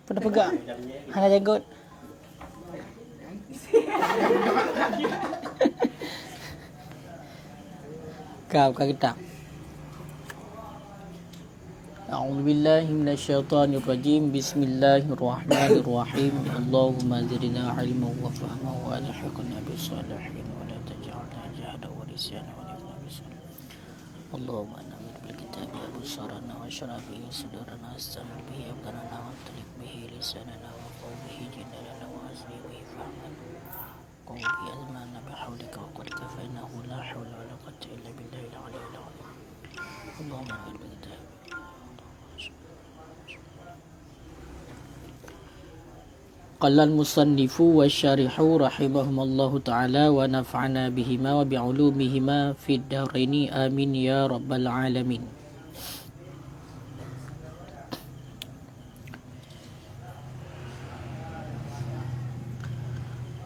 Pernah pegang? Hana janggut. Kau kita. A'udzu billahi minasyaitonir rajim. Bismillahirrahmanirrahim. Allahumma zidna ilman wa fahman wa alhiqna bis salihin wa la taj'alna jahda wa risyana wa la bisal. Allahumma namin bil kitabi absarana wa syarabi sudurana astamil bihi abdanana wa talik bihi lisanana wa qawbihi jinana wa asbi bihi fahman qawbi azmana bihawlika wa qadika fa innahu la hawla wa la quwwata illa billahi al-aliyyil azim. Allahumma namin bil kitabi. Qala al-musannifu wa syarihu rahimahumullahu ta'ala wa naf'ana bihima wa bi'ulumihima fid daraini amin ya rabbal alamin.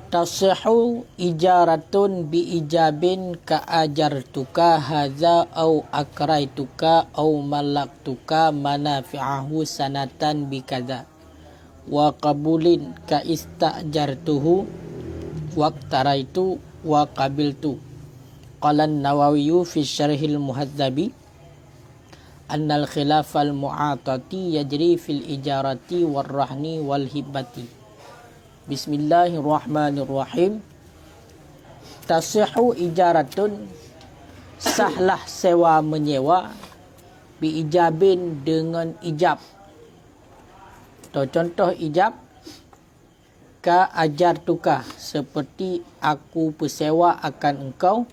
Tasihhu ijaratun bi ijabin ka ajartuka hadza au akraituka au malaktuka manafi'ahu sanatan bi kadza wa qabulin ka istajartuhu waqtaraitu wa qabiltu. Qala an-Nawawi fi syarhil muhadzabi annal khilafal mu'atati yajri fil ijarati war rahni wal hibati. Bismillahirrahmanirrahim. Tasihhu ijaratun, sahlah sewa menyewa, bi ijabin dengan ijab. Contoh ijab, ka ajar tukah, seperti aku persewa akan engkau,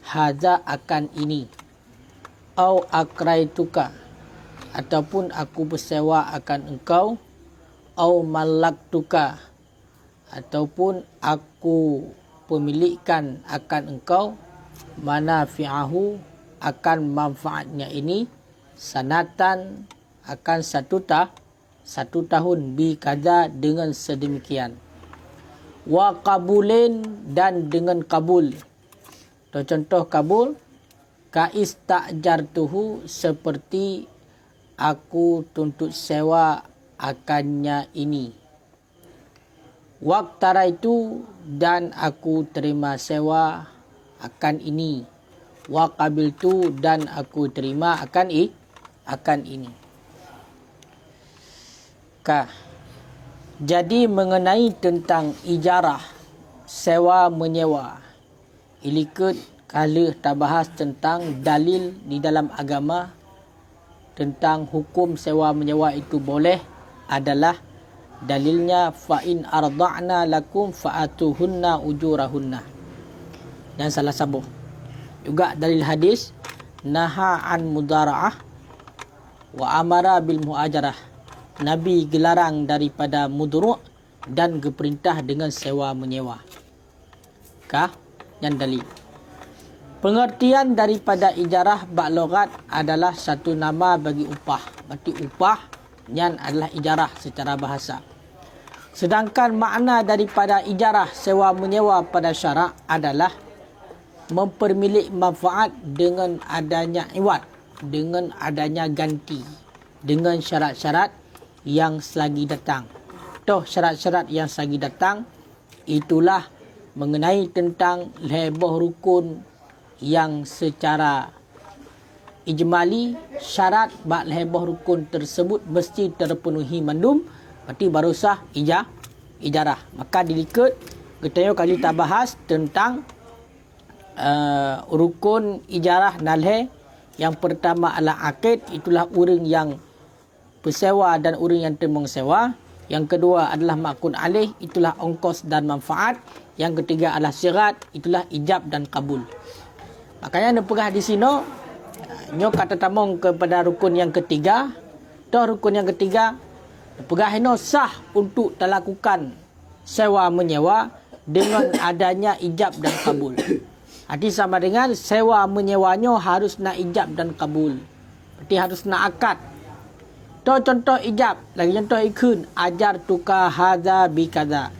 hadza akan ini, au akrai tukah, ataupun aku persewa akan engkau, au malak tukah, ataupun aku pemilikkan akan engkau, manafi'ahu, akan manfaatnya ini, sanatan, akan satu tahun bi kaza, dengan sedemikian. Wa qabulin, dan dengan kabul. Contoh kabul, ka istajartuhu, seperti aku tuntut sewa akannya ini. Waqtaraitu, dan aku terima sewa akan ini. Wa qabiltu, dan aku terima akan ini. Jadi mengenai tentang ijarah, sewa menyewa, ilikut kala kita bahas tentang dalil di dalam agama tentang hukum sewa menyewa itu boleh, adalah dalilnya fa in arda'na lakum fa'atuhunna ujurahunna. Dan salah sambung juga dalil hadis naha an mudara'ah wa amara bil muajarah. Nabi gelarang daripada mudru' dan geperintah dengan sewa menyewa. Yang dalil. Pengertian daripada ijarah bak lughat adalah satu nama bagi upah. Berarti upah yang adalah ijarah secara bahasa. Sedangkan makna daripada ijarah sewa menyewa pada syarak adalah mempermilik manfaat dengan adanya iwad, dengan adanya ganti, dengan syarat-syarat yang selagi datang. Syarat-syarat yang selagi datang itulah mengenai tentang leboh rukun yang secara ijmali, syarat bak leboh rukun tersebut mesti terpenuhi mandum, berarti baru sah ijarah. Maka dilikut kita kali kita bahas tentang rukun ijarah nalhe. Yang pertama adalah akid, itulah orang yang persewa dan orang yang terima sewa. Yang kedua adalah makun alih, itulah ongkos dan manfaat. Yang ketiga adalah syarat, itulah ijab dan kabul. Makanya dia pegah di sini, nyo kata tamong kepada rukun yang ketiga. Rukun yang ketiga, pegah ini sah untuk dilakukan sewa menyewa dengan adanya ijab dan kabul. Arti sama dengan sewa menyewanya harus nak ijab dan kabul. Berarti harus nak akad. Contoh ijab, lagi contoh ikun, ajar tukar hadza bi kadza.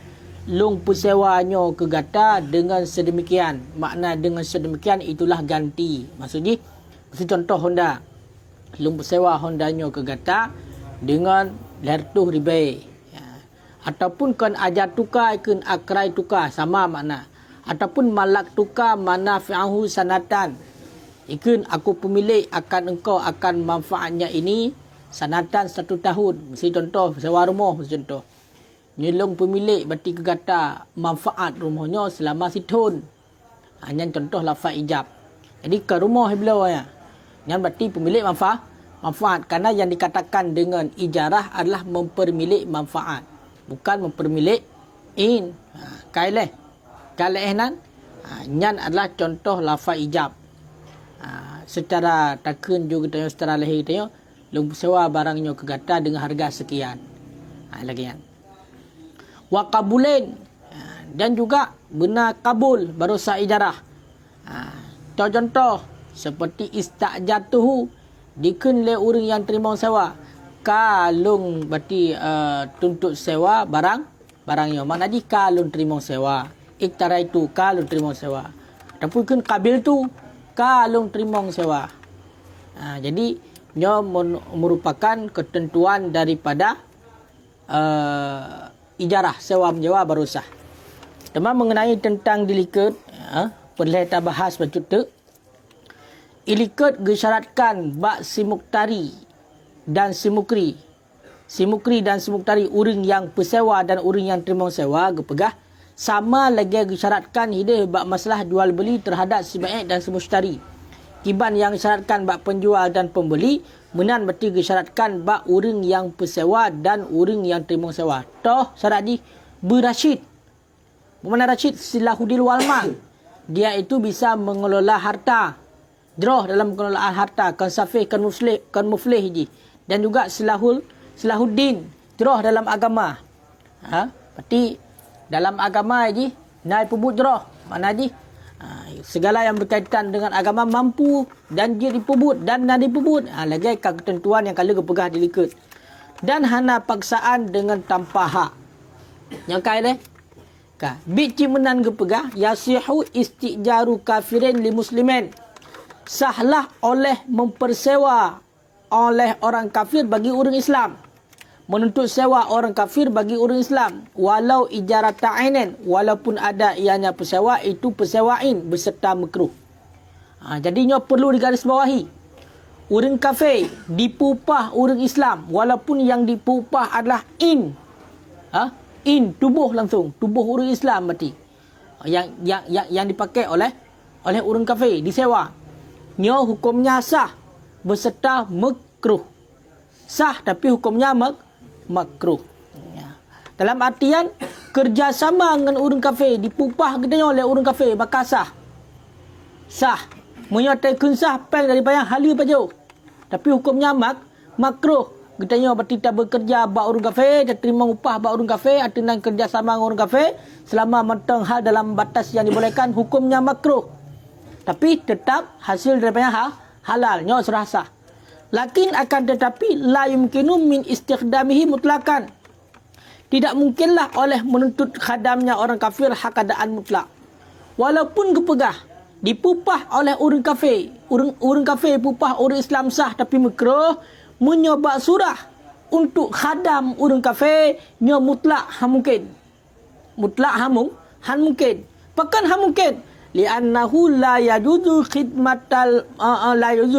Lung persewanya ke gata dengan sedemikian. Makna dengan sedemikian itulah ganti. Maksudnya contoh Honda. Lung persewa Hondanya ke gata dengan 200 ribu. ataupun kan ajar tukar kan akrai tukar sama makna, ataupun malak tukar manafi'ahu sanatan, ikan aku pemilik akan engkau akan manfaatnya ini sanatan 1 tahun. Mesti contoh sewa rumah, mesti contoh nyelong pemilik berarti kata manfaat rumahnya selama setahun. Hanya contoh lafaz ijab. Jadi ke rumah beliau ya, yang berarti pemilik manfaat kerana yang dikatakan dengan ijarah adalah mempermilik manfaat, bukan mempermilik in. Kaileh nan nyan adalah contoh lafaz ijab. Secara takun juga tanya, secara lahir tanya lung sewa barangnya kegata dengan harga sekian. Lagi yang wa qabulain, dan juga benar kabul baru sah ijarah. Contoh seperti istajatuhu, dikun le orang yang terima sewa kalung berarti tuntut sewa barangnya, mana di kalung terima sewa, iktara itu kalung terima sewa, ataupun kan kabil tu kalung terima sewa. Jadi nya merupakan ketentuan daripada ijarah sewa menyewa baru sah. Teman mengenai tentang dilikat, perlu kita bahas macam tu. Ilikat gesyaratkan bak simuktari dan simukri. Simukri dan simuktari orang yang pesewa dan orang yang terima sewa gepegah sama lagi gesyaratkan hidup bak masalah jual beli terhadap si baik dan si mustari. Kiban yang gesyaratkan bak penjual dan pembeli, menan berarti gesyaratkan bak orang yang pesewa dan orang yang terima sewa. Toh syarat di berasyid. Mana Rashid silahudil walma, dia itu bisa mengelola harta, jroh dalam pengelolaan harta, kan safih, kan muflih ji, dan juga silahuddin, jroh dalam agama. Berarti dalam agama ji naik pebut jroh, mana ji segala yang berkaitan dengan agama mampu dan dia dipebut dan nak dipebut. Lagi ketentuan yang kalau kepegah dilikat. Dan hana paksaan dengan tanpa hak. Yang kaya deh. Bici menan gepegah yasihu istijaru kafirin li muslimin, sahlah oleh mempersewa oleh orang kafir bagi orang Islam, menuntut sewa orang kafir bagi orang Islam, walau ijarat ta'inin, walaupun ada ianya persewa itu persewain beserta makruh. Jadinya perlu digarisbawahi, orang kafir dipupah orang Islam walaupun yang dipupah adalah tubuh langsung, tubuh orang Islam berarti yang dipakai oleh orang kafir disewa. Nyo hukumnya sah beserta makruh. Sah tapi hukumnya makruh. Dalam artian kerjasama dengan orang kafir dipupah gedenya oleh orang kafir maka sah. Sah. Menyertai kunsah pel daripada hala pajau. Tapi hukumnya makruh. Gedenya berarti tak bekerja bak orang kafir, tak terima upah bak orang kafir, atau nak kerjasama dengan orang kafir selama mentang hal dalam batas yang dibolehkan, hukumnya makruh. Tapi tetap hasil daripada halal, nyo serasa. Lakin akan tetapi la yumkinu min istikhdamihi mutlakan. Tidak mungkinlah oleh menuntut khadamnya orang kafir hak keadaan mutlak. Walaupun kepegah dipupah oleh orang kafir, orang kafir pupah orang Islam sah tapi makruh, menyobak surah untuk khadam orang kafir nya mutlak mungkin. Mutlak mungkin. Pakan mungkin. Li'annahu la yajuzu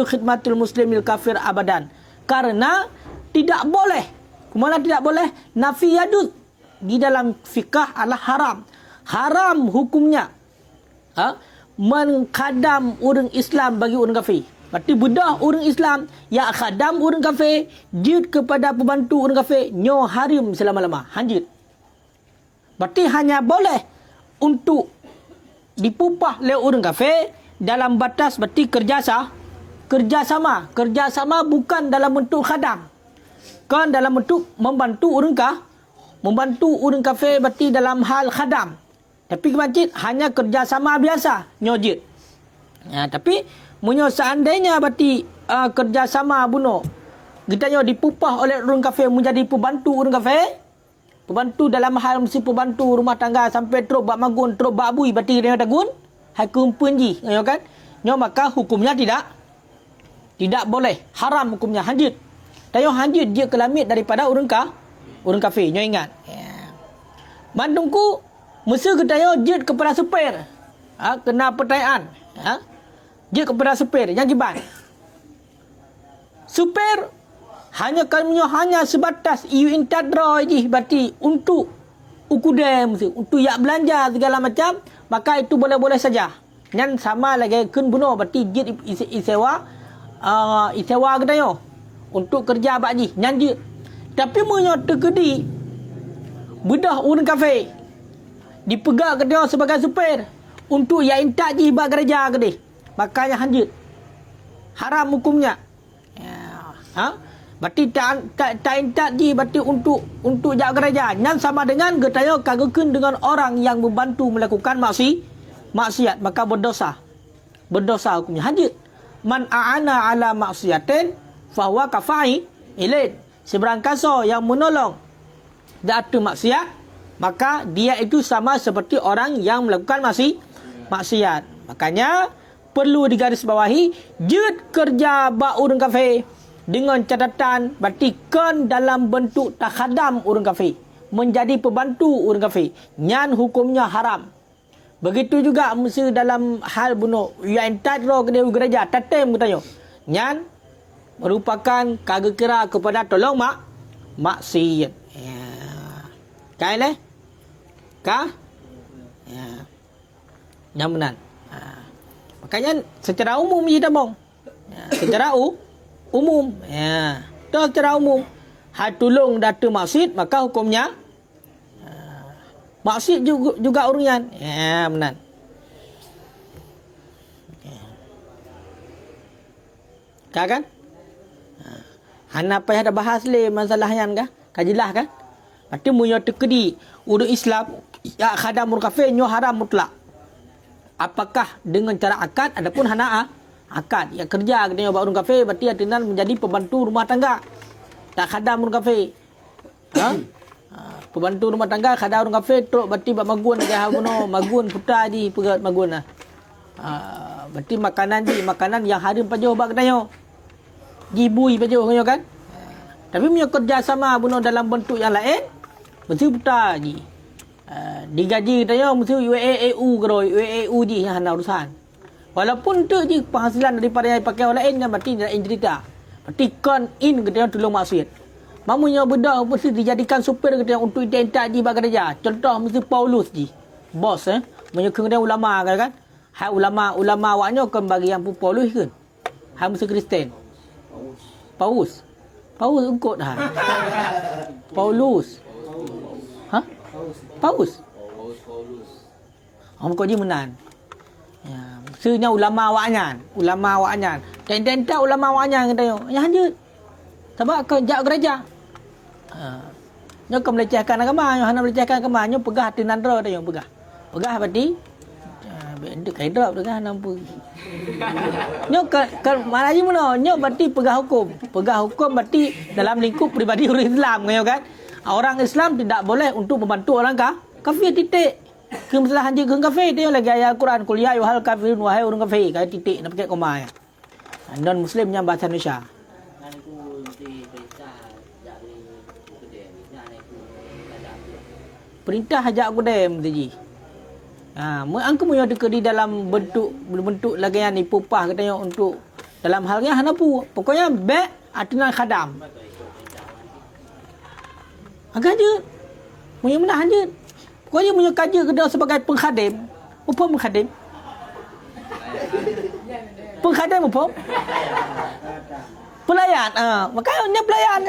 khidmatul muslimil kafir abadan. Karena tidak boleh. Kemana tidak boleh? Nafi yaduz. Di dalam fikah adalah haram. Haram hukumnya. Mengkhadam orang Islam bagi orang kafir. Berarti bedah orang Islam yang khadam orang kafir, jid kepada pembantu orang kafir, nyo harim selama-lama. Hanjit. Berarti hanya boleh untuk dipupah oleh orang kafir dalam batas berarti kerjasama. Kerjasama bukan dalam bentuk khadam. Kan dalam bentuk membantu orang kafir berarti dalam hal khadam. Tapi kebancit hanya kerjasama biasa, nyojit. Tapi munyo seandainya berarti kerjasama bunuh, kita dipupah oleh orang kafir menjadi pembantu orang kafir, pembantu dalam hal mesti pembantu rumah tangga sampai teruk bak magun, teruk bak abui, berarti dia tagun hakum punji, kan? Nyo maka hukumnya tidak boleh, haram hukumnya, hanjit. Tayo hanjit dia kelamit daripada orang kafir, nyo ingat. Mandungku mesti ketanya jet kepada supir. Kena pertanyaan. Jet kepada supir yang jiban. Supir hanya sebatas iu intadra je berarti untuk ukudem untuk yak belanja segala macam, maka itu boleh-boleh saja. Yang sama lagi kun bunuh berarti jet isewa ketanya untuk kerja bakji nyanjut. Tapi menyo terkedi bedah urang kafe dipegang ke dia sebagai supir untuk yang intak je bak gereja ke dia, makanya hanjut haram hukumnya. Berarti tak intak je berarti untuk jak gereja yang sama dengan getanya kagakun dengan orang yang membantu melakukan maksiat, maka berdosa hukumnya hanjut. Man a'ana ala maksiatin fahuwa kafai ilain. Seberang kasar yang menolong datu maksiat, maka dia itu sama seperti orang yang melakukan maksiat. Makanya perlu digarisbawahi, jut kerja bak urang kafe dengan catatan berarti kan dalam bentuk takhadam urang kafe, menjadi pembantu urang kafe, nyan hukumnya haram. Begitu juga mesti dalam hal bunuh yang tadro ke gereja tatem katanya, nyan merupakan kagak kira kepada tolong maksiat. Kai leh? Kah? Yang benar. Makanya secara umum je tabung. Secara umum. Tu secara umum. Hal tolong datu maksiat, maka hukumnya maksiat juga urungan. Benar. Kan? Hana payah dah bahas le masalah yang kah? Kajilah kan? Berarti munyo tekedi urang Islam ya khadam urang kafir nyo haram mutlak. Apakah dengan cara akad adapun hana akad ya kerja dia urang kafir berarti artinya menjadi pembantu rumah tangga. Tak khadam urang kafir. Pembantu rumah tangga khadam urang kafir teruk berarti bab magun dia buno magun putar di pegat magun lah. Berarti makanan yang haram pajoh bak katanya. Gibui pajoh kan? Tapi punya kerjasama bunuh dalam bentuk yang lain, mesti putar je. Digaji katanya mesti UAEU keroi, UAEU je yang hendak urusan. Walaupun tu je penghasilan daripada yang pakai orang lain kan berarti tidak cerita. Berarti kan in katanya tolong maksiat. Mamunya bedah mesti dijadikan supir katanya untuk identik je bak kerja. Contoh mesti Paulus je. Bos menyokong dia ulama kan? Hai ulama awaknya kan bagi yang Paulus kan? Hai mesti Kristen. Paulus engkau dah. Paulus. Paulus. Engkau je menan. Ya, maksudnya ulama awaknya. Dan tak ulama awaknya katanya. Ya hanya sebab kau jak gereja. Nyo kau melecehkan agama, nyo hana melecehkan agama, nyo pegah hati nandra katanya pegah. Pegah berarti benda kaidap dengan nampu. Nyo kan mana je mana? Nyo berarti pegah hukum. Pegah hukum berarti dalam lingkup pribadi orang Islam kan? Orang Islam tidak boleh untuk membantu orang kafir titik. Kemasalah je ke kafir dia lagi ayat Al-Quran qul ya ayyuhal kafirun wahai orang kafir kan titik nak pakai koma ya. Non muslimnya bahasa Indonesia. Perintah hajak kudem tu ji. Angku punya dekat di dalam bentuk lagi yang dipupah katanya untuk dalam halnya hanapu. Pokoknya baik artinya khadam. Agak je. Punya menahan je. Pokoknya punya kerja kedua sebagai pengkhadim. Apa pengkhadim? Pengkhadim apa? Pelayan. Makanya pelayan.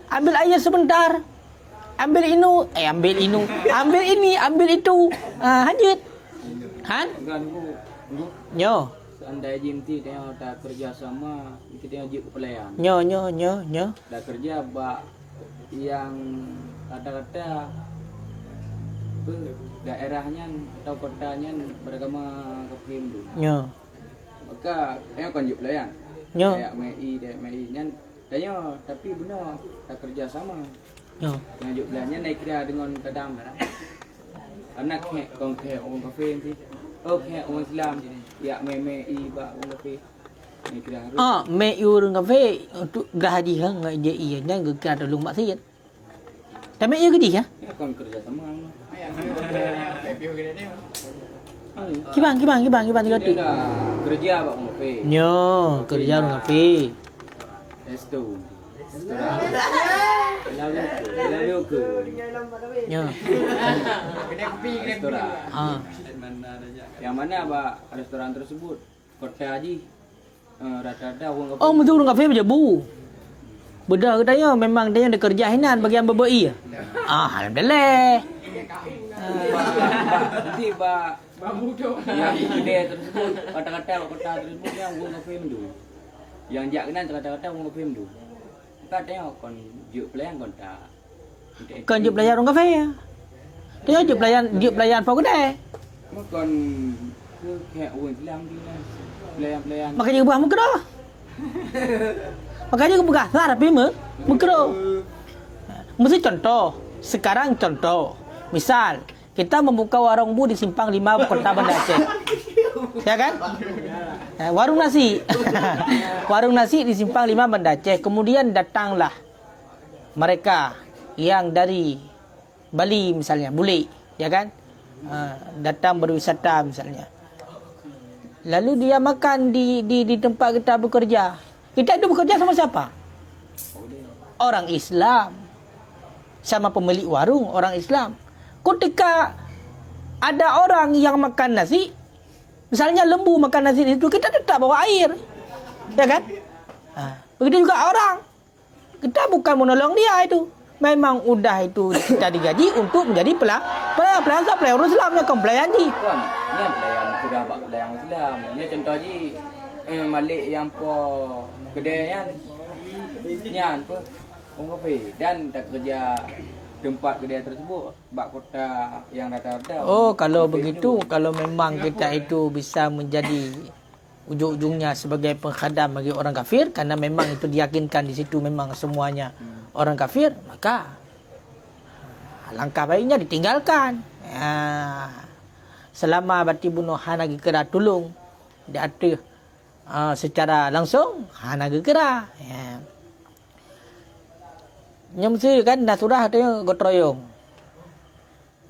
Ambil air sebentar. Ambil ini, ambil itu. Hajat. Han? Nyo. Seandainya jinti tengok tak kerja sama, kita tengok je pelayan. Nyo. Dah kerja bak yang kata-kata daerahnya atau kotanya beragama kafir Hindu. Nyo. Maka tengok kan je pelayan. Nyo. Kayak MI nya tanya tapi benar tak kerja sama. Nyo. Ngajuk belanja naik kira dengan kadang anak kong orang kafir ni. Orang Islam ya MI bak orang kafir. Naik kira harus. Me urang kafe untuk gaji hang ngai je iya nya gekar tolong maksiat. Tapi ia gede ya? Ya kon kerja sama. Kibang tiga tu. Dia dah kerja bak ngopi. Nyo, kerja orang kafe. Esto. Lalu ke. Nyo. Restoran. Ah. Yang mana bak restoran tersebut? Kota Haji. Rata-rata orang kafe. Oh, betul orang kafe berjebu. Bedah katanya memang dia ada kerja hinan bagi yang berbei. Alhamdulillah. Nanti bak yang kedai tersebut kata-kata kota tersebut yang orang kafe mendu. Yang jak kenan kata-kata orang kafe mendu. Katanya kon juk pelayan kon tak. Kan juk pelayan orang kafe ya. Dia juk pelayan apa kedai. Kon ke kayak orang Islam ni pelayan-pelayan. Makanya ubah muka dah. Makanya aku pegang sah tapi muka. Mesti contoh. Sekarang contoh. Misal kita membuka warung bu di Simpang 5 Kota Banda Aceh. Ya kan? Warung nasi. Warung nasi di Simpang 5 Banda Aceh. Kemudian datanglah mereka yang dari Bali misalnya, bule, ya kan? Datang berwisata misalnya. Lalu dia makan di tempat kita bekerja. Kita itu bekerja sama siapa? Orang Islam. Sama pemilik warung, orang Islam. Ketika ada orang yang makan nasi, misalnya lembu makan nasi itu, kita tetap bawa air. Ya kan? Begitu juga orang. Kita bukan menolong dia itu. Memang udah itu kita digaji untuk menjadi pelayan Islam yang pelayan ni. Kan, ni pelayan sudah bak pelayan Islam. Ni contoh je Malik yang po kedai kan. Nyan apa? Orang kafe dan tak kerja tempat kedai tersebut bak kota yang rata-rata. Oh, kalau begitu, kalau memang kita itu bisa menjadi ujung-ujungnya sebagai pengkhadam bagi orang kafir, karena memang itu diyakinkan di situ memang semuanya orang kafir, maka langkah baiknya ditinggalkan. Selama bati bunuh hana gekera tolong dia ada secara langsung hana gekera. Nyom si kan naturah tu gotroyong.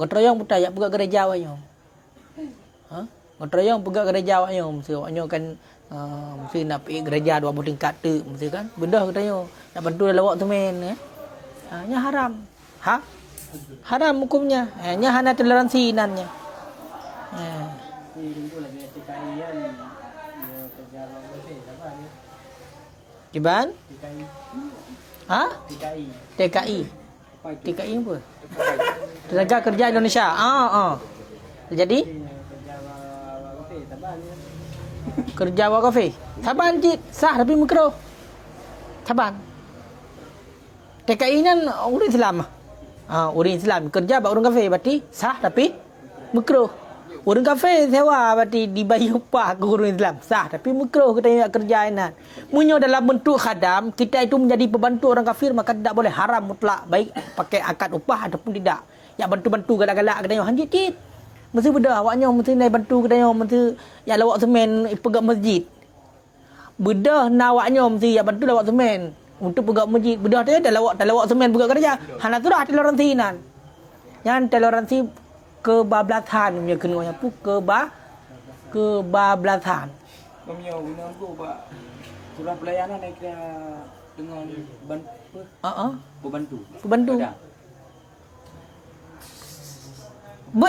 Gotroyong putai ya buka gereja awaknya. Gotroyong buka gereja awaknya, mesti awaknya kan mesti nak pergi gereja 2 tingkat tu, mesti kan. Benda katanya nak bantu lawak tu men nya haram. Haram hukumnya. Nya hana toleransi nannya. Kiban? TKI. TKI apa? Tenaga Kerja Indonesia. Jadi kerja awak kafe. Saban cik, sah tapi makruh. Saban. TKI nan orang Islam. Orang Islam kerja bak orang kafe berarti sah tapi makruh. Orang kafe sewa berarti dibayar upah ke orang Islam. Sah tapi makruh kita nak kerja nan. Munyo dalam bentuk khadam, kita itu menjadi pembantu orang kafir, maka tidak boleh, haram mutlak, baik pakai akad upah ataupun tidak. Yang bantu-bantu galak-galak katanya hanjit cit. Mesti beda awaknya mesti naik bantu katanya mesti ya lawak semen pegang masjid. Beda nawaknya mesti ya bantu lawak semen untuk pegang masjid. Beda dia dah lawak semen pegang kerja. Hana tu dah toleransi nan. Yang toleransi kebablasan punya kenanya pu kebablasan. Kami guna tu pak surah pelayanan ni kira dengan bantu. Pembantu.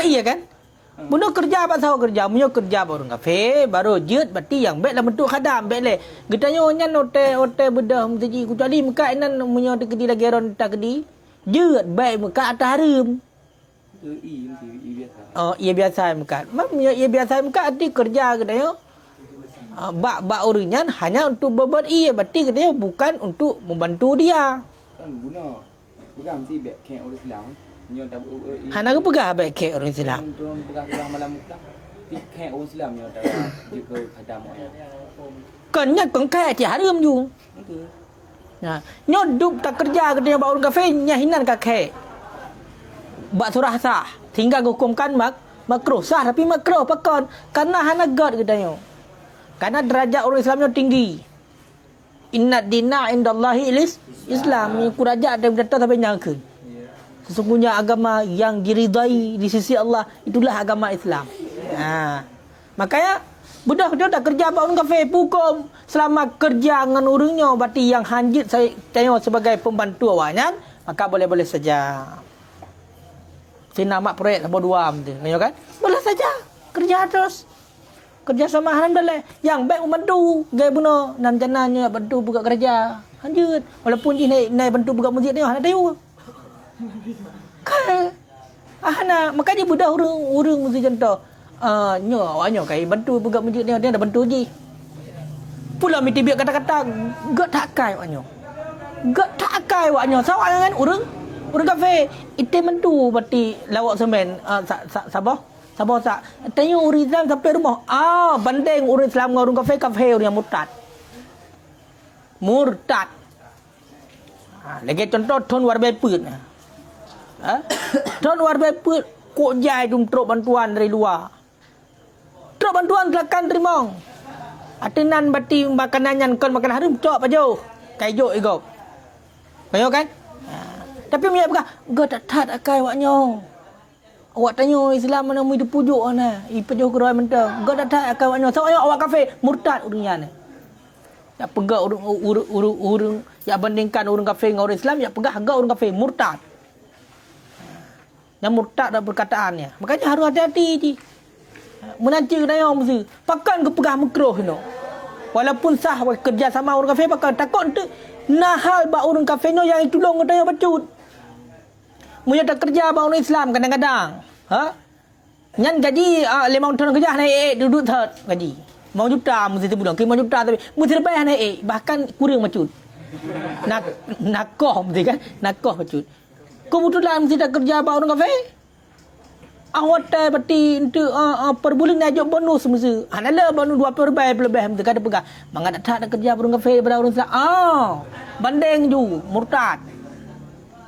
Iya kan? Benda kerja apa tahu kerja, punya kerja baru kafe, baru jut berarti yang baik lah bentuk khadam, baik le. Getanya nyan hotel bedah mesti kecuali muka nan punya kedi lagi ron tak kedi. Jut baik muka atas harum. Biasa. Oh, ia biasa muka. Ia biasa muka arti kerja katanya. Bak uringan hanya untuk berbuat berarti katanya bukan untuk membantu dia. Kan guna. Bukan mesti baik kek orang Islam. Hana ke pegah baik kek orang Islam. Turun pegah pulang malam muka. Kek orang Islam yang dah juga khadam. Kanya kong kek ti harum ju. Betul. Nah, nyoduk tak kerja katanya bak orang kafe nyahinan ka kek. Bak surah sah, tinggal hukumkan makruh sah tapi makruh pakon karena hana god katanya. Karena derajat orang Islamnya tinggi. Inna dina indallahi Islam. Ni kurajat ada data sampai nyangkeun. Sesungguhnya agama yang diridai di sisi Allah itulah agama Islam. Makanya budak dia tak kerja apa orang kafir hukum selama kerja dengan orangnya berarti yang hanjit saya tengok sebagai pembantu awaknya, maka boleh-boleh saja. Saya nak proyek sama dua tu, kan? Boleh saja kerja terus. Kerja sama alhamdulillah. Yang baik membantu gaya guna nan jananya bantu buka kerja. Hanjut walaupun dia naik bantu buka masjid ni ada tahu. Kan makanya budak orang mesti contoh awaknya kai bantu buka masjid ni dia ada bantu je. Pula mesti biar kata-kata gak tak kai awaknya. Gak tak kai awaknya. Sawak kan orang kafe itu bantu berarti lawak semen sabah tanya orang Islam sampai rumah banding orang Islam dengan orang kafe orang yang murtad lagi contoh thon warbai put thon warbai put kok jai dum truk bantuan dari luar truk bantuan silakan terima atinan berarti makanan yang kon makan harum cok pajo kayo igop kayo kan tapi punya apa gak tak akai awaknya. Awak tanya Islam mana mu dipujuk ana. Ipejoh keroy mentang. Gak tak akai awaknya. Soalnya awak kafe murtad urangnya ni. Ya pegak urang ya bandingkan orang kafe dengan orang Islam ya pegak agak orang kafe murtad. Yang murtad dalam perkataannya. Makanya harus hati-hati je. Menanti tanya mesti. Pakan ke pegah makruh ni. Walaupun sah kerja sama orang kafe pakan takut tu nahal ba orang kafe yang tolong tanya bacut. Munya tak kerja abang orang Islam kadang-kadang. Nyan gaji 5 tahun kerja naik duduk third gaji. Mau juta mesti sebulan. 5 juta tapi mesti lebih naik bahkan kurang macut. Nakoh mesti kan? Nakoh macut. Kebetulan mesti tak kerja abang orang kafe. Awak tak berarti untuk per bulan naik bonus mesti. Analah bonus 20 ribu lebih mesti kada pegang. Mangga tak kerja abang kafe pada orang Islam. Banding ju murtad.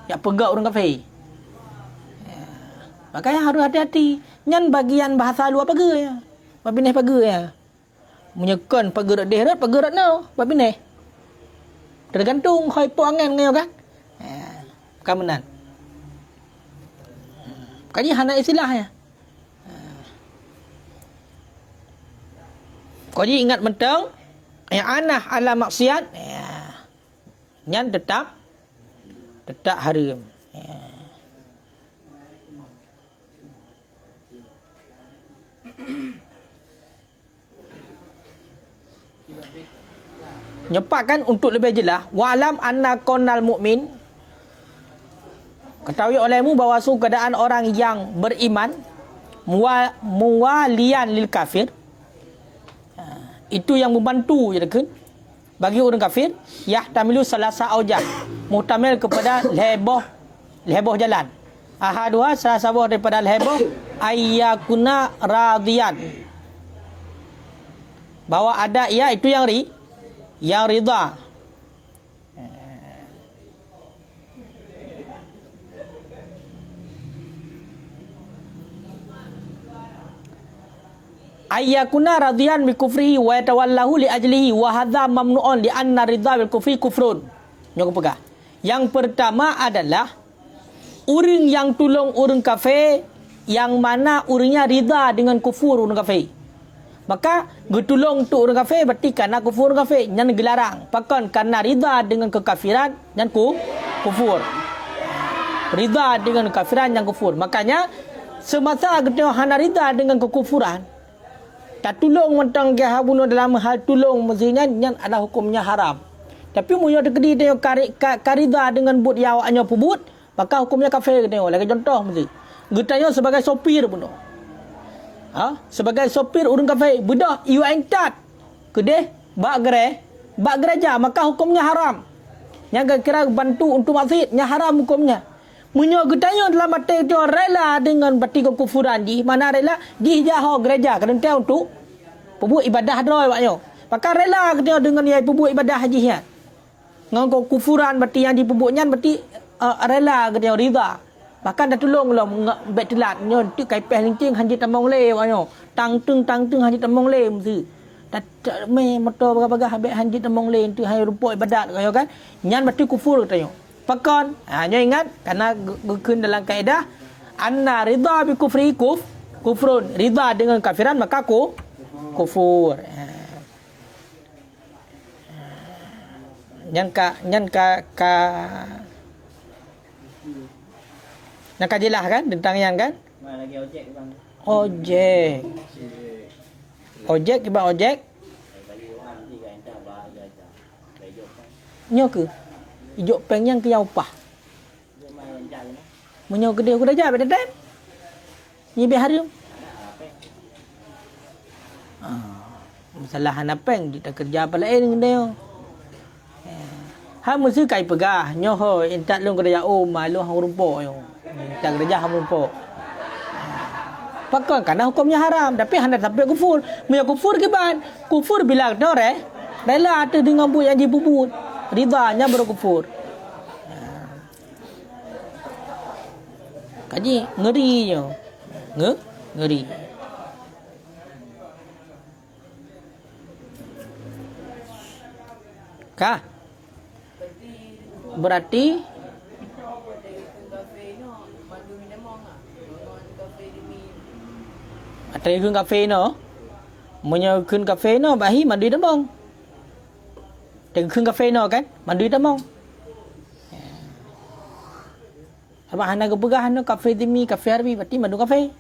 Ya pegang orang kafe. Makanya harus hati-hati. Nyan bagian bahasa luar pagar ya. Babineh pagar ya. Menyekan pagar deh pagar no. Babineh. Tergantung khoi po angin ngayo kan. Kamenan. Makanya hana istilah ya. Kau ingat mentang yang anah ala maksiat. Nyan tetap haram. Nyepakkan untuk lebih jelas wa'lam anna konal mu'min ketahui olehmu bahawa keadaan orang yang beriman muwalian lil kafir itu yang membantu je kan bagi orang kafir yahtamilu salasa aujah muhtamil kepada lehboh jalan ahaduha salah satu daripada lehboh ayyakuna radiyan bahwa ada ia itu yang rida ayyakuna radiyan bi kufrihi wa yatawallahu li ajlihi wa hadza mamnu'un li anna ridha bil kufri kufrun. Nyok pegang. Yang pertama adalah orang yang tolong orang kafir yang mana orangnya ridha dengan kufur orang kafir. Maka getulong tu orang kafir berarti karena kufur orang kafir yang dilarang. Bahkan karena ridha dengan kekafiran dan kufur. Ridha dengan kekafiran yang kufur. Makanya semasa kita hana ridha dengan kekufuran tak tolong mentang dia bunuh dalam hal tolong mestinya yang ada hukumnya haram. Tapi munya dekedi dia karida dengan but yang awaknya pubut, maka hukumnya kafir tengok. Lagi contoh mesti. Getanya sebagai sopir pun. Sebagai sopir orang kafir, budak you entat. Kedeh bak gereja maka hukumnya haram. Yang kira bantu untuk maksiat, nya haram hukumnya. Munya getanya dalam mata dia rela dengan bati kekufuran di mana rela di jaho gereja kerana untuk pembuat ibadah droi waknyo. Maka rela dia dengan dia pembuat ibadah haji nya. Ngan kekufuran bati yang dipembuatnya bati rela dia rida. Bahkan dah tolong lah bet telat nyo tu kai peh lincing hanji tamong le waknyo. Tang tung hanji tamong le mesti. Me motor bagah-bagah habis hanji tamong le tu hai rupo ibadat kaya kan. Nyan bati kufur katanya. Pakon. Nyo ingat karena gukun dalam kaedah anna ridha bi kufri kufrun. Ridha dengan kafiran maka kufur. Yang jelas kan tentang yang kan? Mana lagi ojek bang? Ojek. Ojek kibat ojek. Bagi orang nanti kan entah bahaya aja. Bejok kan. Nyo ke? Ijuk peng yang ke yang upah. Dia main jalan lah. Menyo gede aku dah jawab dah time. Ni bi hari. Masalah hana peng kita kerja apa lain dia. Ha mesti kai pegah nyo ho entak long kerja malu hang rumpok yo. Tak kerja hang rumpok. Pakon karena hukumnya haram tapi hendak sampai kufur. Punya kufur ke ban? Kufur bila dore rela ada dengan bu yang dibubut. Ridanya baru kufur. Kaji ngeri yo. Ngeri. Kah? Berarti Atay kun kafe no. Munyo kun kafe no bahi mandi demong. Teng kun kafe no kan mandi demong. Apa hana ke pegah no kafe demi kafe harbi berarti mandu kafe.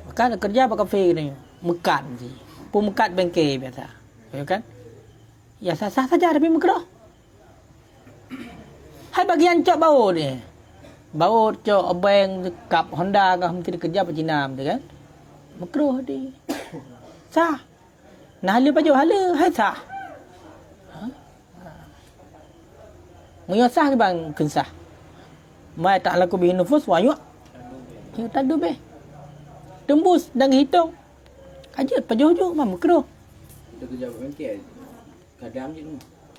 Maka kerja apa kafe ni? Mekat je. Pun mekat bengkel biasa. Ya kan? Ya sah-sah saja tapi makruh. Hai bagian cok bau ni. Bau cok obeng kap Honda ke mesti kerja apa Cina tu kan. Makruh di. Sah. Nah hala baju hala hai sah. Mengyo sah ke bang kensah. Mai tak laku bi nufus wayu. Kita tadu be. Tembus dan hitung. Kajut pajojo mah makruh. Kita kerja bengkel. Kadang je tu.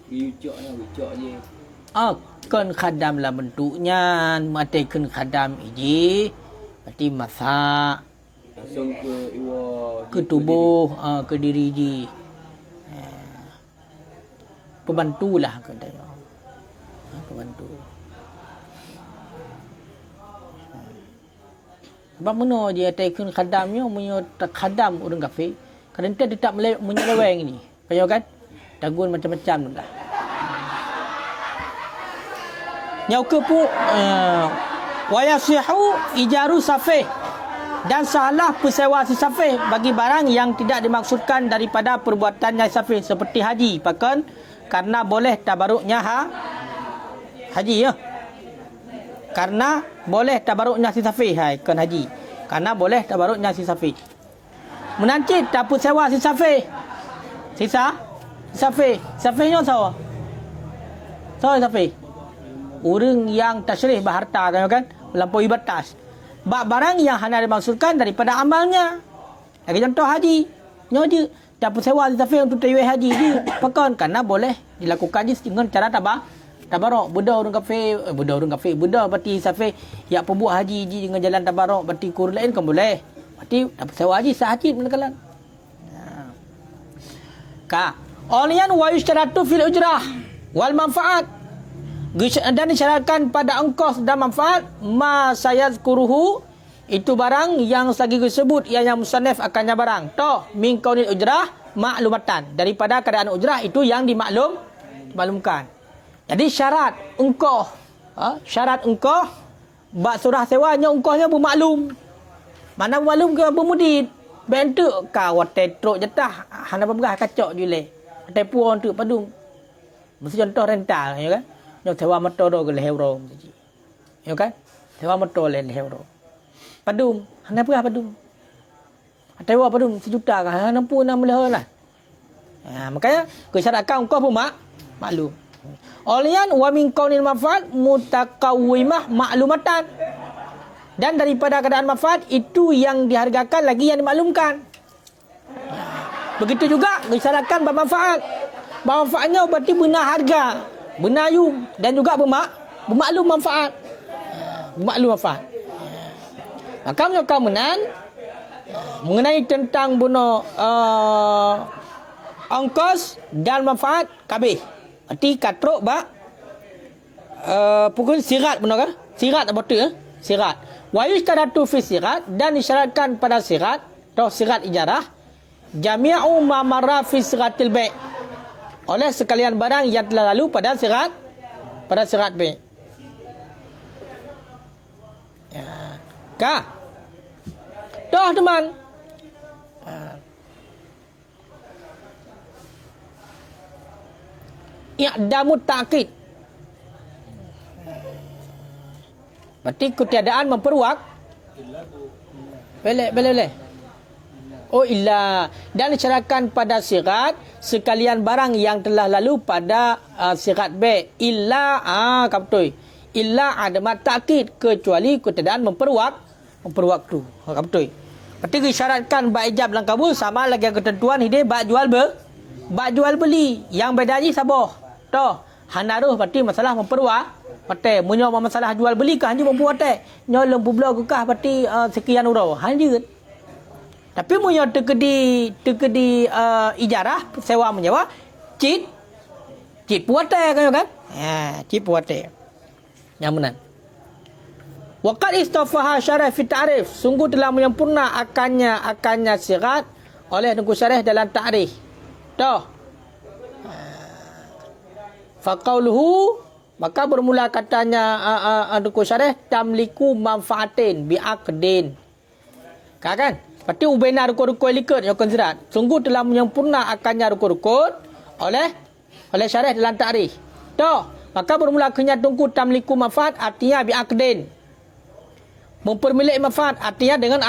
Ucok je. Kan khadam lah bentuknya, mati kan khadam iji, berarti masak Langsung ke iwa ke tubuh, ke diri iji. Pembantu lah katanya. Pembantu. Sebab mana dia taikun khadamnya, punya khadam orang kafir. Kadang dia tak menyeleweng ni. Payah kan? Tagun macam-macam tu lah. Yang kepu wa yasihu ijaru safih dan salah persewa si safih bagi barang yang tidak dimaksudkan daripada perbuatannya safih seperti haji bahkan karena boleh tabaruknya haji ya. Karena boleh tabaruknya si safih kan haji. Karena boleh tabaruknya si safih. Menancit tak persewa si safih. Safihnya sawa. Sawa safih. Orang yang tasyrih berharta kan melampaui batas. Barang yang hanya dimaksudkan daripada amalnya. Lagi contoh haji. Nyo je dapat sewa safir untuk taywih haji je. Pakon karena boleh dilakukan je dengan cara tabarok. Budak orang kafir, budak berarti safir yang pembuat haji je dengan jalan tabarok berarti kur lain kan boleh. Berarti dapat sewa haji sah haji menakalan. Ka. Olian wa yushtaratu fil ujrah wal manfaat. Dan disyaratkan pada ongkos dan manfaat ma sayazkuruhu itu barang yang selagi disebut ianya musannaf akannya barang toh min kaunil ujrah maklumatan daripada keadaan ujrah itu yang dimaklumkan. Jadi syarat ongkos bak surah sewanya ongkosnya bermaklum. Mana bermaklum ke bermudid bentuk ka wate truk jetah hana pegah kacok jule. Tepu on tu padung. Mesti contoh rental ya kan. Yang sewa motor do ke lehero. Ya kan? Sewa motor lehero. Padung, hana berapa padung? Sewa padung 1 juta kan. Hana pun 6 leher lah. Makanya kesyaratkan kau pun maklum. Olian wa min kaunil manfaat mutakawwimah maklumatan. Dan daripada keadaan manfaat itu yang dihargakan lagi yang dimaklumkan. Begitu juga kesyaratkan bermanfaat. Manfaatnya berarti benar harga. Benayung dan juga bermaklum manfaat. Bermaklum manfaat. Maka menyokong menan mengenai tentang bunuh ongkos dan manfaat kabeh. Berarti katrok pukul sirat benar ke? Sirat apa tu? Sirat. Wa yushtaratu fi sirat, dan disyaratkan pada sirat atau sirat ijarah jami'u ma marra fi siratil bai', oleh sekalian barang yang telah lalu pada sirat bai'. Ya. Kah? Dah teman. I'damu ta'kid. Berarti ketiadaan memperwak. Boleh. Oh illa, dan disyaratkan pada sirat sekalian barang yang telah lalu pada sirat bai'. Illa betul. Illa adamat ta'kid, kecuali ketiadaan memperwak tu. Betul. Berarti disyaratkan bak ijab dan kabul sama lagi ketentuan hidih bak jual beli. Yang beda je sabah. Toh, hanaruh berarti masalah memperwak. Patai munyo masalah jual beli kah hanya membuat nyolong publo kah berarti sekian euro. Hanya. Tapi munyo tekedi ijarah sewa menyewa cit puatai kan? Cit puatai. Yang benar. Waqad istafaha syarah fi ta'rif, sungguh telah menyempurna akannya sirat oleh Nunggu Syarah dalam ta'rif. Toh. Faqauluhu, maka bermula katanya Nunggu Syarah tamliku manfaatin bi'aqdin. Kan? Berarti ubena rukun-rukun likat yang sirat. Sungguh telah menyempurna akannya rukun-rukun oleh syarah dalam ta'rif. Toh. Maka bermula kenyat tungku tamliku manfaat artinya bi'aqdin. Mempermilik manfaat artinya dengan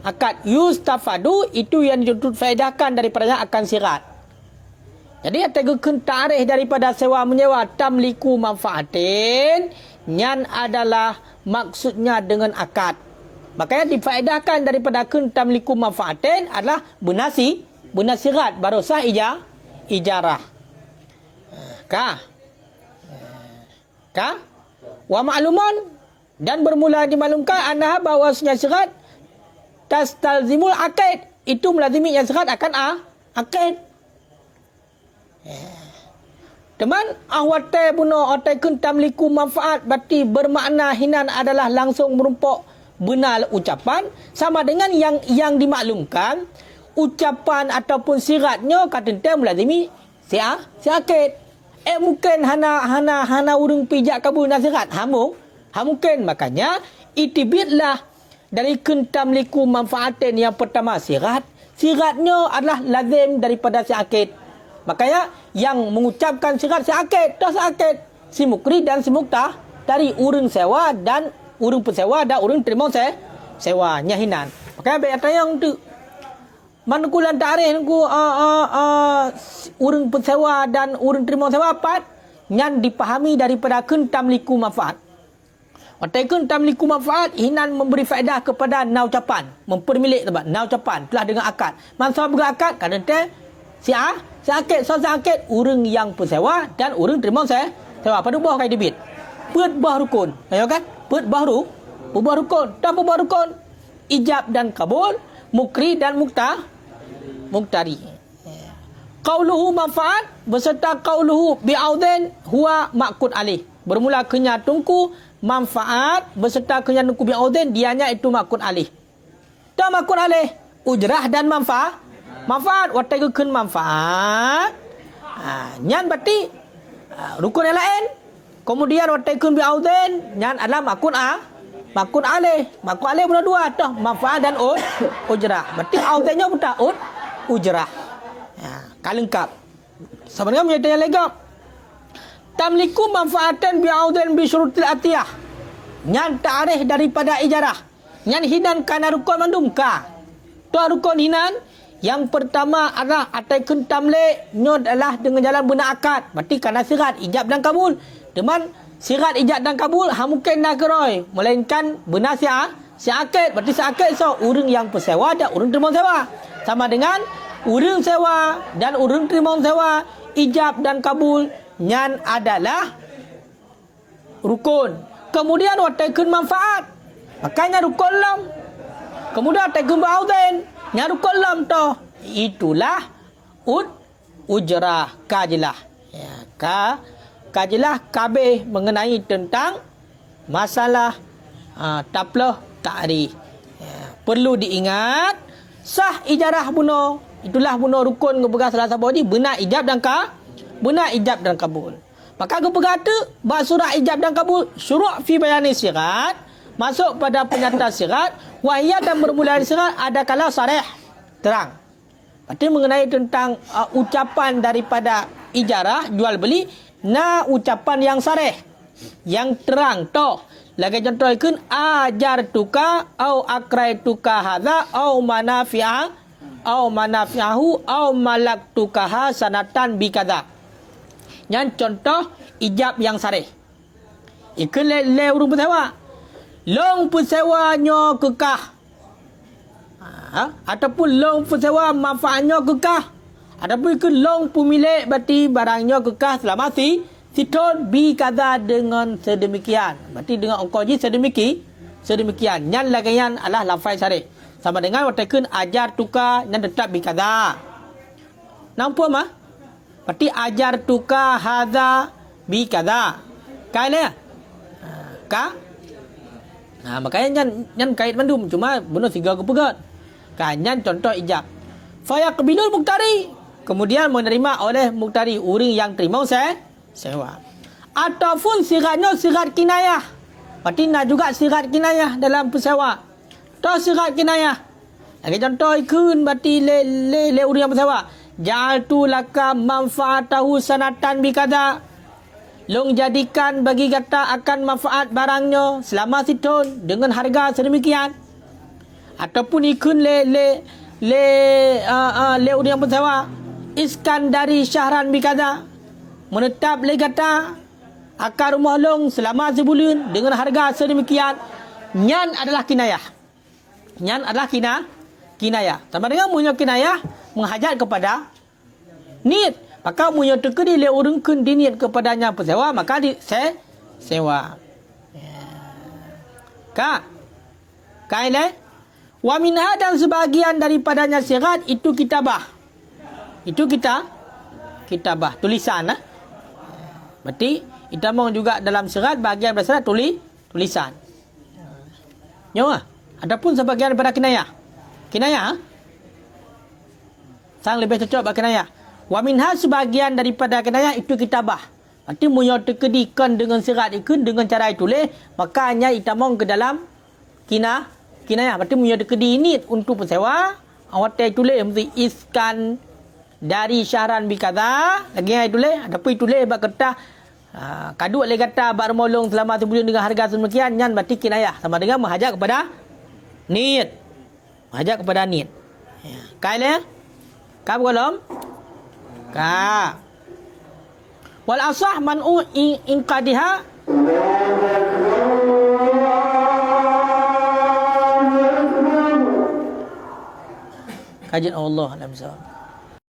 akad. Yustafadu, itu yang difaedahkan daripadanya akan sirat. Jadi ategukeun ta'rif daripada sewa menyewa tamliku manfaatin, nyan adalah maksudnya dengan akad. Makanya difaedahkan daripada kun tamliku manfaatin adalah benar sirat baru sah ijarah. Kah? Wa ma'lumun, dan bermula dimaklumkan annaha bahwasanya sirat tastalzimul aqid, itu melazimi yang sirat akan aqid. Teman ahwate puno otakun tamliku manfaat, berarti bermakna hinan adalah langsung merumpuk benar ucapan sama dengan yang dimaklumkan ucapan ataupun siratnya kata melazimi si aqid. Mungkin hana urung pijak kabul nasihat mungkin, makanya itibitlah dari kuntamliku manfaatin yang pertama siratnya adalah lazim daripada si aqid. Makanya yang mengucapkan sirat si aqid si mukri dan si muktah dari urung sewa dan urung pesewa dan urung terima sewa nyahinan. Makanya baik yang tu manukulan tarikh ku urang pensewa dan urang terima sewa apat nyan dipahami daripada kun tamliku manfaat. Watai kun tamliku manfaat hinan memberi faedah kepada na ucapan, mempermilik tempat na ucapan telah dengan akad. Mansah berakad kadang si aqid urang yang pensewa dan urang terima sewa pada buah kai debit. Put buah rukun. Ayo kan? Put buah rukun. Dan buah rukun ijab dan kabul, mukri dan muktari. Qauluhu manfaat beserta qauluhu bi'audin huwa ma'qud alih. Bermula kenyatungku manfaat beserta kenyatungku bi'audin, dianya itu ma'qud alih. Dan ma'qud alih ujrah dan manfaat wategukun manfaat. Nyan berarti rukun yang lain. Kemudian wategukun bi'audin nyan adalah ma'qud alih. Ma'qud alih benar dua toh, manfaat dan ujrah. Berarti audinnya betul ujrah. Kalengkap. Sebenarnya menyatakan legap. Tamliku manfaatan bi'audin bi syurutil atiyah. Nyan ta'rif daripada ijarah. Nyan hinan kana rukun mandumka. Tu rukun hinan yang pertama adalah ataikun tamlik nyo adalah dengan jalan benar akad. Berarti kana sirat ijab dan kabul. Teman sirat ijab dan kabul mungkin nak keroi, melainkan benar si aqid. Berarti si aqid so urang yang persewa dan urang terima sewa. Sama dengan urang sewa dan urang terima sewa, ijab dan kabul nyan adalah rukun. Kemudian watakun manfaat, makanya rukun lam. Kemudian watakun ba'udin, nyan rukun lam toh. Itulah ujrah, kajilah. Ya, kajilah kabeh mengenai tentang masalah taplah ta'rif. Ya, perlu diingat sah ijarah bunuh. Itulah bunuh rukun kepegang salah satu ni benar ijab dan kabul. Maka kepegang tu bab surah ijab dan kabul syuru' fi bayani sirat, masuk pada penyata sirat, wahya dan bermula dari sirat ada kala sarih terang. Berarti mengenai tentang ucapan daripada ijarah jual beli, ucapan yang sarih, yang terang toh. Lagi contoh ikun ajartuka au akraituka hadza au manafi'ahu au malaktukaha sanatan bikadza. Yang contoh ijab yang sarih. Ikun le urung persewa. Long persewanya kekah. Ataupun long persewa manfaatnya kekah. Ataupun ikun long pemilik berarti barangnya kekah selama Siton bi kadza dengan sedemikian. Berarti dengan ongkoji sedemikian. Yang lagian adalah lafaz sarih. Sama dengan watakan ajar tuka yang tetap bi kadza. Nampak mah? Berarti ajar tuka hadza bi kadza. Kailnya? Makanya yang kait mandum cuma benar tiga kepegat. Yang contoh ijab. Fayaqbilul muqtari. Kemudian menerima oleh muqtari uring yang terima sewa. Ataupun siratnya sirat kinayah. Berarti nak juga sirat kinayah dalam persewa. Atau sirat kinayah. Lagi contoh ikun berarti le uring yang persewa. Ja'altu laka manfaatahu sanatan bikadza. Long jadikan bagi kata akan manfaat barangnya selama setahun dengan harga sedemikian. Ataupun ikun le uring yang persewa. Iskan dari syahran bikadza. Menetap le kata akar rumah long selama sebulan dengan harga sedemikian. Nyan adalah kinayah. Kinayah. Sama dengan punya kinayah menghajat kepada niat. Maka punya tekedi le orang kun diniat kepadanya persewa, maka sewa. Kaile wa minha dan sebahagian daripadanya sirat itu kitabah. Itu kitabah tulisan lah. Berarti itamong juga dalam sirat bahagian daripada tulisan. Nyawa. Adapun sebahagian daripada kinayah. Sang lebih cocok bagi kinayah. Wa minha sebahagian daripada kinayah itu kitabah. Berarti munyo tekedikan dengan sirat ikun dengan cara tulis, makanya itamong ke dalam kinayah. Berarti munyo tekedi ini untuk persewa, awak tulis mesti iskan dari syahran bikadza. Lagi yang tulis, adapun tulis bab kertas kaduk le kata bak remolong selama sebulan dengan harga sedemikian, nyan berarti kinayah. Sama dengan menghajat kepada niat. Ya. Kaile? Ka belum? Ka. Wal asah man'u in qadiha. Kajian Allah alam sawab.